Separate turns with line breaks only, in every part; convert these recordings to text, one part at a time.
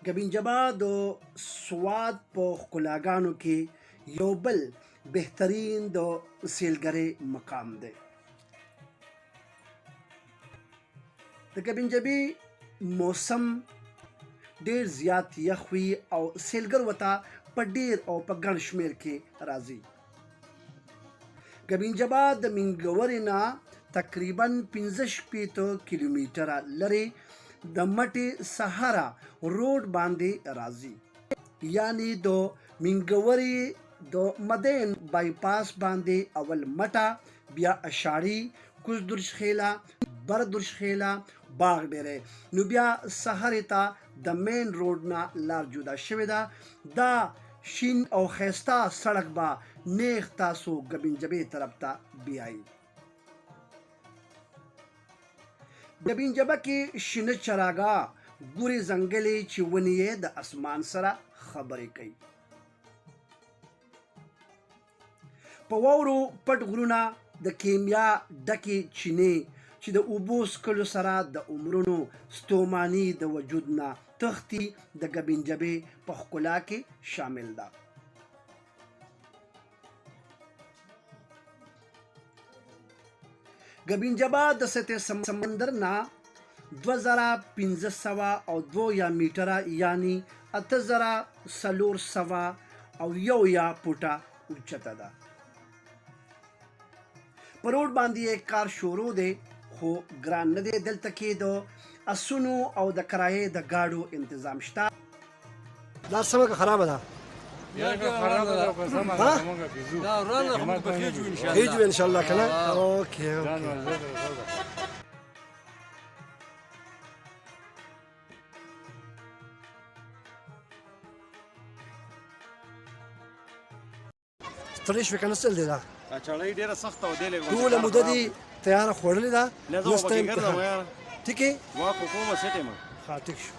ګبین جبا د سوات په ښکلاګانو کې یو بل بهترین د سیلګرۍ مقام دی. د ګبین جبې موسم ډیر زیات یخ وي او سیلګر ورته په ډیر او په ګڼ شمېر کې راځي. ګبین جبا د منګورې نه تقریبا 15 کیلومتره لرې د مټې سهارا روډ باندې راځي، یعنی د منګورې د مدین بایپاس باندې اول مټه، بیا اشاړي، کوزدرشخیله، بردرشخیله، باغ ډیری، نو بیا سهارې ته د مین روډ نه لار جدا شوې ده. دا شین او ښایسته سړک به نیغ تاسو ګبین جبې طرف ته بیایي. ګبین جبه کې شنه چراګاه، ګورې ځنګلې چې ونې یې د اسمان سره خبرې کوي. په واورو پټ غرونه، د کیمیا ډکې چینې چې د اوبو څښلو سره د عمرونو ستوماني د وجود نه تښتي د ګبین جبې په ښکلا کې شامل ده. ګبین جبا د سطح سمندر نه 2502 میټره یعنی 8401 فوټه اوچته ده. په روډ باندې کار شروع دی، خو ګران نه دی. دلته کې د اسونو او د کرایې د ګاډو انتظام شته. دا سمه که خرابه ده؟ خیجو انشاءالله کنه. اوکی ستړی شوې که نه؟ څل دی دا
چړۍ ډېره سخته او
ټوله موده دې تیاره خوړلې ده؟ ټیک یې؟ ښه ټیک شو.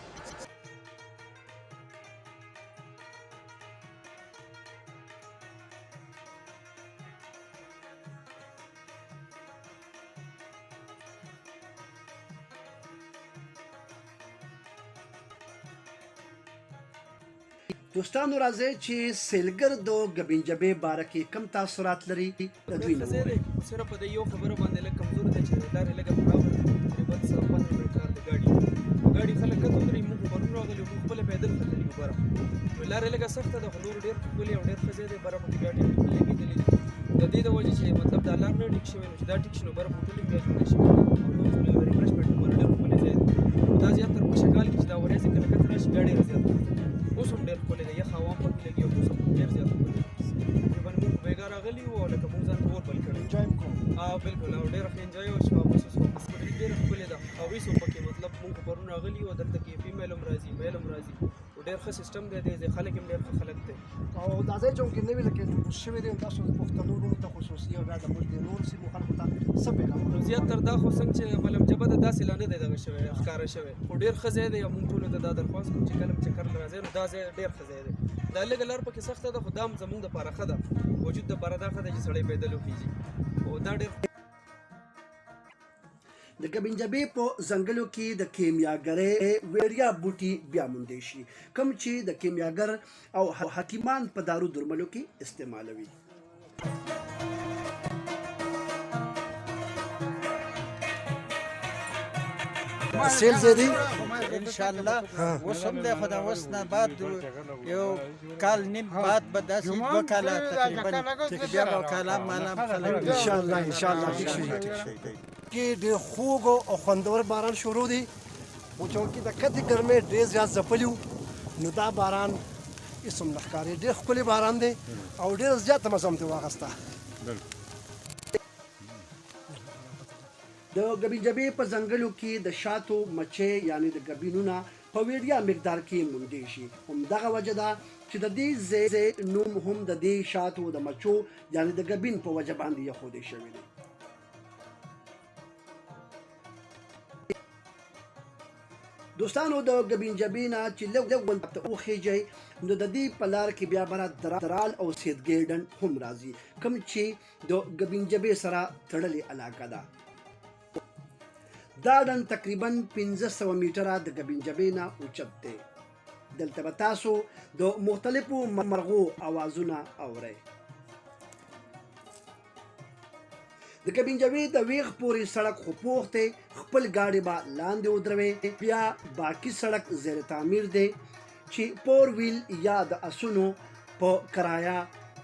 دوستانو راځئ چې سیلګر د ګبین جبې باره کې کم تاثرات لري د دوی نه ووایي.
صرف د یو خبره باندې لږ کمزور دی چې لارې لږه خرابه ده. تقریبا 15 منټ کار د ګاډي خلک کته درې موږ پرون راغلي، موږ خپله پیدل ختلي وو بره. نو لارې لږه سخته ده، خو نور ډېر ښکلې او ډېر ښه ځای دی. بره پکې ګاډي لګېدلي دي د دې د وجې چې مطلب دا لار نه ټیک شوی، نو چې دا ټیک شي نو بره هوټل بیا جوړې شوي ریفرشمنټ لپاره ډېر ښکلی ځای دی. دا زیاتره په شګال کې چې دا ورځې کله کته راشي بیا ډېره زیاته اوس هم ډېر ښکلی دی. یخ هوا هم پکې لګي او اوس هم ډېر زیات ښکلی دی. تقریبا موږ بیګا راغلي وو، لکه موږ ځان اوربل کړی انجوای هم کوو. بالکل، او ډېره ښه انجوای وشوه. اوس واپس کړی ډېره ښکلې ده. هغوی څو پکې مطلب موږ پرون راغلي وو، دلته کې فیمیل هم راځي، میل هم راځي. ډېر ښه سیسټم دی دې خلک هم ډېر ښه خلک دی.
او دا ځای چې کوم کې نوي لکه انټروډوس شوی دی، تاسو د پښتنو ورونو ته خصوصي او بیا د ملک د نورو سیمو خلکو ته څه پیغام؟
زیاتر دا خو څنګه چې ملم جبه ده داسې لا نه دی دغه شوی ښکاره شوی، خو ډېر ښه ځای دی. او موږ ټولو ته دا درخواست کوم چې کله هم چکر له راځئ نو دا ځای ډېر ښه ځای دی. دا لږه لار پکې سخته ده، خو دا هم زموږ دپاره ښه ده. وجود دپاره دا ښه ده چې سړی پیدل وخېږي. او دا ډېر
د ګبین جبې په ځنګلو کې د کیمیاګرۍ ویړیا بوټي بیا موندی شي، کوم چې د کیمیاګر او حکیمان په دارو درملو کې استعمالوي. سیل زیدي
ان شاء الله اوس هم دی، خو دا اوس نه بعد یو کال نیم بعد به داسې 2 کاله تقریبا بیا به کاله مالا خلک
ان شاء الله ټیک شي. کې ډېر خوږ او خوندور باران شروع دی، خو چونکې د کتې ګرمۍ ډېر زیات ځپلي وو، نو دا باران هېڅ هم نه ښکاري. ډېر ښکلی باران دی او ډېر زیاته مزه هم ترې واخیسته. د ګبین جبې په ځنګلو کې د شاتو مچۍ یعنی د ګبینونه په ویډیا مقدار کې موندی شي. همدغه وجه ده چې د دې ځای نوم هم د دې شاتو د مچو یعنی د ګبین په وجه باندې ایښودی شوی دی. دوستانو د ګبین جبې نه چې لږ ورته وخیژئ نو د دې په لار کې بیا بره درال او سیدګۍ ډنډ هم راځي، کوم چې د ګبین جبې سره تړلې علاقه ده. دا ډنډ تقریبا 1500 میټره د ګبین جبې نه اوچت دی. دلته به تاسو د مختلفو مرغو اوازونه اورئ. د ګبین جبې د ویغ پورې سړک خو پوخ دی، خپل ګاډي به لاندې ودروي، بیا باقي سړک زیر تعمیر دی چې پور ویل یا د اسونو په کرایه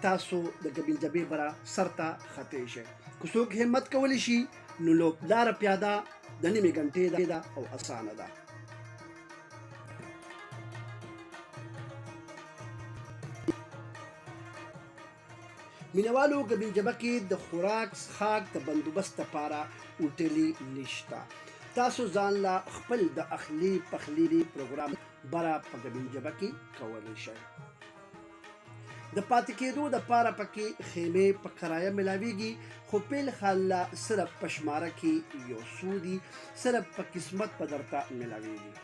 تاسو د ګبین جبې بره سر ته خطی شئ. که څوک همت کولی شي نو لاره پیاده د نیمې ګنټې ده او اسانه ده. مینوالو ګبین جبه کې د خوراک څښاک د بندوبست لپاره هوټلي نشته. تاسو ځان له خپل د اخلي پخلي پروګرام بره په ګبین جبه کې کولی شئ. د پاتې کېدو دپاره پکې خیمې په کرایه ملاویږي، خو پیل خال صرف په شماره کې یو څو دي، صرف په قسمت په درته ملاویږي.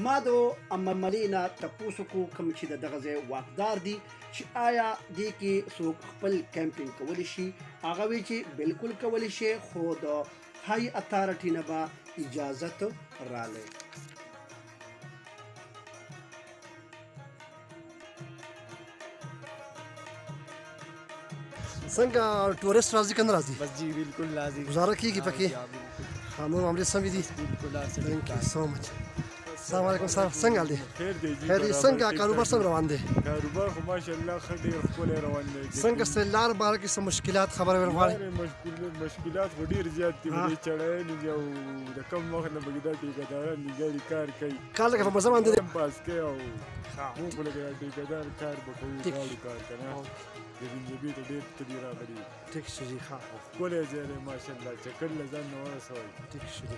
ما د عملې نه تپوس وکړو کوم چې د دغه ځای واکدار دي چې آیا دې کې څوک خپل کیمپینګ کولی شي. هغه وی چې بالکل کولی شي، خو د های اتارټي نه به اجازت رالی.
څنګه ټورست راځي که نه راځي؟
بس جی بالکل راځي،
گزاره کیږي پکې؟ نور معاملې سمې دي؟ تھینک یو سو مچ. السلام علیکم سر، څنګه حال دی؟
خیر دی جی.
خیر دی. څنګه کاروبار څنګه روان دی؟
کاروبار خو ماشاءالله ښه ډېر ښکلی روان دی.
څنګه ستاسې لار باره کې څه مشکلات خبره ور غواړئ؟
مشکلات خو ډېر زیات دي، دې چړیانې دي او د کم وخت نه پکې دا ټیکهداران دي ګاډي کار کوي،
کار لکه په مزه باندې دی
پاس کوي او موږ به لکه ټیکهدار کار به کوو، غاړو کار که نه. ګبین جبې ته ډېر تلي راغلي،
ټیک شو جي. ښه
ښکلی ځای دی ماشاءالله، چکر له ځان نه ورسوئ.
ټیک شو جي.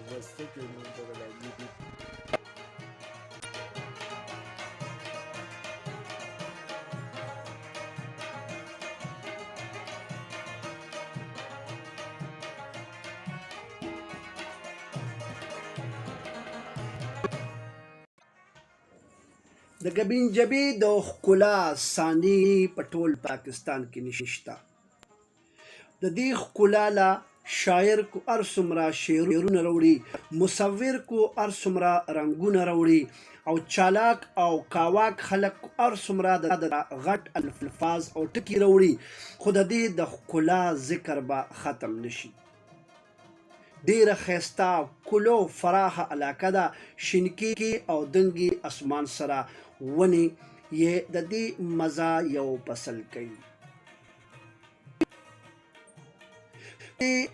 بس څه کوي نو دغه لازمي دي.
د ګبین جبې د ښکلا ثاني په ټول پاکستان کې نشته. د دې ښکلا له شاعر کو هر څومره شعرونه راوړي، مصور کو هر څومره رنګونه راوړي، او چالاک او کاواک خلک هر څومره د غټ الفاظ او ټکي راوړي، خو د دې د ښکلا ذکر به ختم نشي. ډیره ښایسته کلو فراخه علاقه ده، شینکي او دنګي اسمان سره ونې یې د دې مزه یو فصل کوي.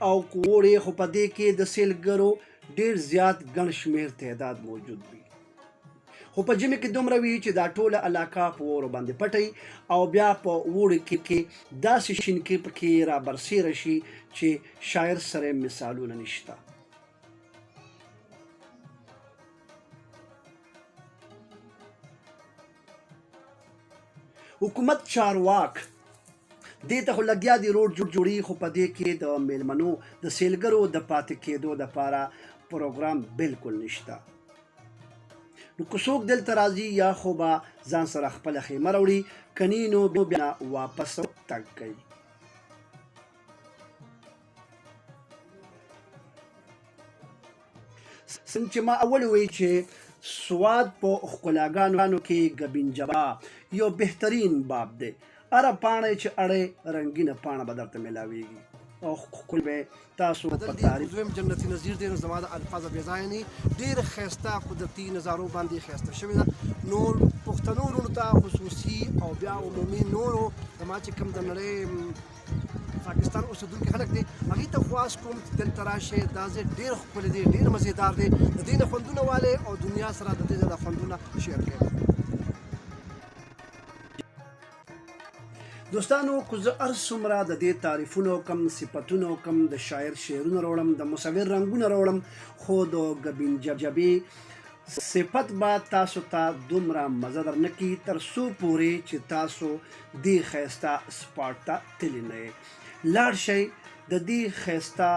او کوړې خو په دې کې د سیلګرو ډیر زیات ګڼ شمېر تعداد موجود وي، خو په ژمي کې دومره وي چې دا ټوله علاقه په واورو باندې پټي، او بیا په اوړي کې داسې شینکي پکې را برسېره شي چې شاعر سره مثالونه نشته. حکومت چارواک دې ته خو لګیا دي روډ جوړي، خو په دې کې د میلمنو د سیلګرو د پاتې کېدو دپاره پروګرام بالکل نشته. نو که څوک دلته راځي یا خو به ځان سره خپله خیمه راوړي، کنی نو بیا واپس تګ کوي. څنګه چې ما اول وی چې سواد په ښکلاګانو کې ګبین جبه یو بهترین باب دی. هره پاڼه چې اړې رنګینه پاڼه به درته میلاویږي او ښکل به تاسو په تعریف.
دویم جنتي نظیر دی، نو زما د الفاظ بې ځایه نه، ډېر ښایسته قدرتي نظارو باندې ښایسته شوې ده. نور پښتنو وروڼو ته خصوصي او بیا عمومي نورو زما چې کوم د نړۍ پاکستان اوسېدونکي خلک دي، هغوی ته خواست کوم چې دلته راشئ. دا ځای ډېر ښکلی دی، ډېر مزېدار دی، د دې نه خوندونه والئ او دنیا سره د دې ځای د خوندونه شیر کړئ.
دوستانو، که زه هر څومره د دې تعریفونو کم، صفتونو کم، د شاعر شعرونه راوړم، د مصور رنګونه راوړم، خو د ګبین جبې صفت به تاسو ته دومره مزه در نه کړي تر څو پورې چې تاسو دې ښایسته سپاټ ته تللی نه یې. لاړ شئ، د دې ښایسته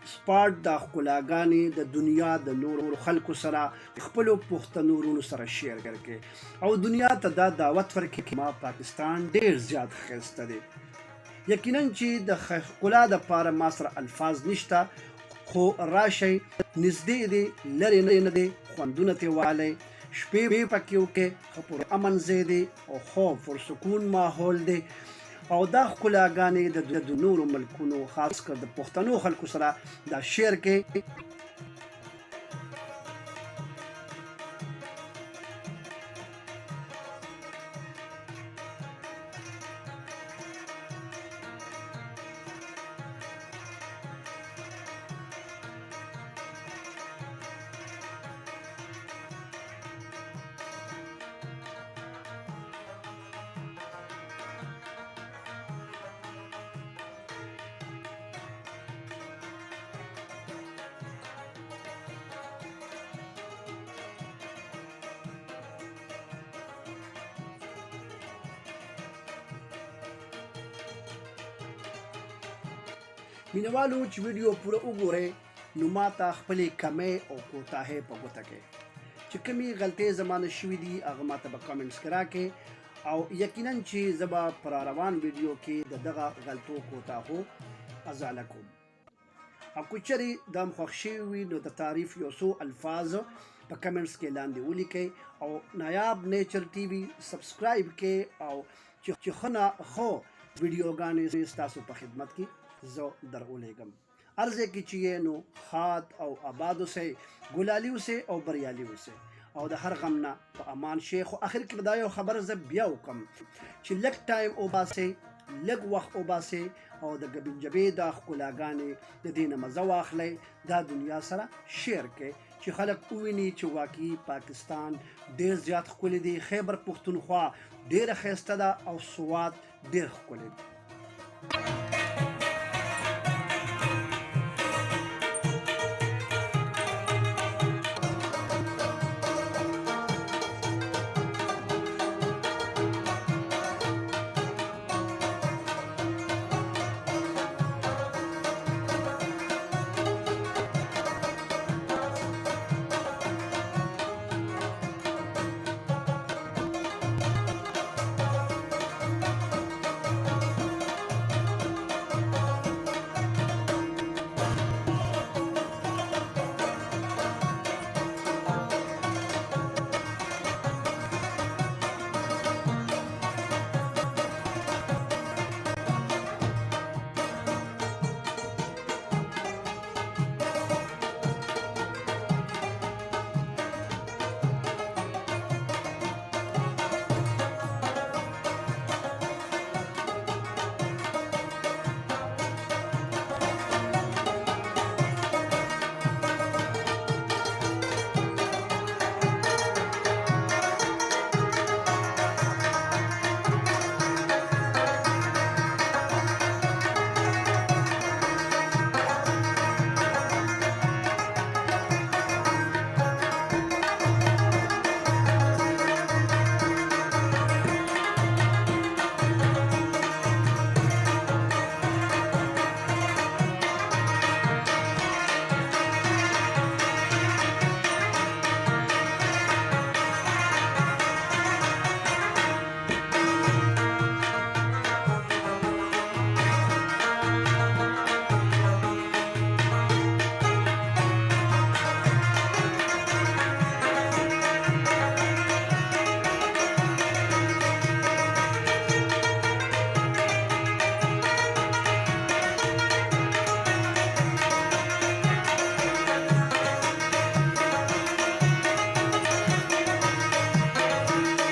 سپاټ د ښکلاګانې د دنیا د نورو خلکو سره، خپلو پښتنو وروڼو سره شیر کړئ او دنیا ته دا دعوت ورکړئ ما پاکستان ډېر زیات ښایسته دی. یقینا چې د ښکلا دپاره ما سره الفاظ نشته، خو راشئ، نږدې دی، لرې نه دی، خوندونه ترې والئ، شپې پکې وکړې ښه پر امن ځای دی او خوب پر سکون ماحول دی او دا ښکلاګانې د نورو ملکونو خاص کر د پښتنو خلکو سره دا شیر کې مینوالو چې ویډیو پوره وګورئ نو ما ته خپلې کمۍ او کوتاهۍ په ګوته کې چې کومې غلطۍ زما نه شوي دي هغه ما ته به کامنټس کې راکړئ او یقینا چې زه به په راروان ویډیو کې د دغه غلطو کوتاهو ازاله کوم او که چېرې دا م خوښ شوي وي نو د تعریف یو څو الفاظ په کمنټس کې لاندې ولیکئ او نایاب نیچر ټي وي سبسکرایب کړئ او چې ښه نه ښه ویډیوګانې ستاسو په خدمت کې زه در ولېږم هر ځای کې چې یې نو ښاد او آباد اوسئ ګلالي اوسئ او بریالي اوسئ او د هر غم نه په امان شئ خو آخر کې به دا یو خبره زه بیا وکړم چې لږ ټایم وباسئ لږ وخت وباسئ او د ګبین جبې دا ښکلاګانې د دې نه مزه واخلئ دا دنیا سره شیر کړئ چې خلک وویني چې واقعي پاکستان ډېر زیات ښکلی دی خیبر پښتونخوا ډېره ښایسته ده او سوات ډېر ښکلی دی